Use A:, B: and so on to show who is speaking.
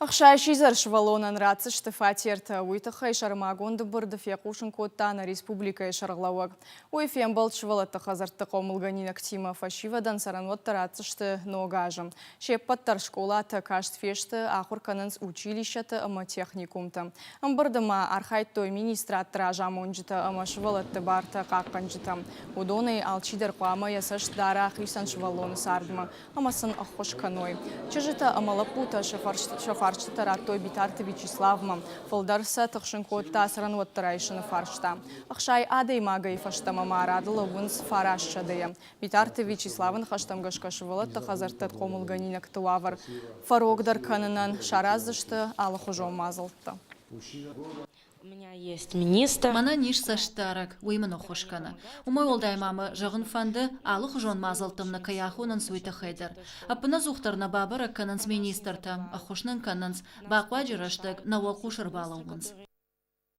A: Ақшайшизар швалонан рацышты фатирті уйтықай шармагонды бұрды феқушын коттаны республика шарғлауаг. Уйфен бұл швалатты қазыртты қомылғанин актима фашивадан саранватты рацышты ногажым. Шеппаттар школаты каштфешті ақырқанынс училищаты ымы техникумты. Амбырдыма архайттой министраттыра жамонжыты ымы швалатты барты қаққанжыты. Удоны алчидар қуамы ясаш дара қисан швалоны сардымы. Амасын аққошқаной. Чыжыты ымалапута шафарчты Раттой Битарты Вячеславмам. Фалдарса тықшын котта саранваттырайшыны фаршта. Ақшай адай магай фаштамама радылы вынс фарашшадыя. Битарты Вячеславын хаштамгашкашывылы тақазартат қомылғанинак туавар. Фарогдар канынан шаразышты алықұжо мазылтты.
B: У меня есть министр.
C: Мана ниш саштарак, уйман охошкана. Умой олдай мамы жағын фанды алық жон мазылтымны каяхунын суйты хайдар. Апына зухтарна бабыра кананс министрта, ахошнын кананс бақва жыраштык науал қушыр балауынс.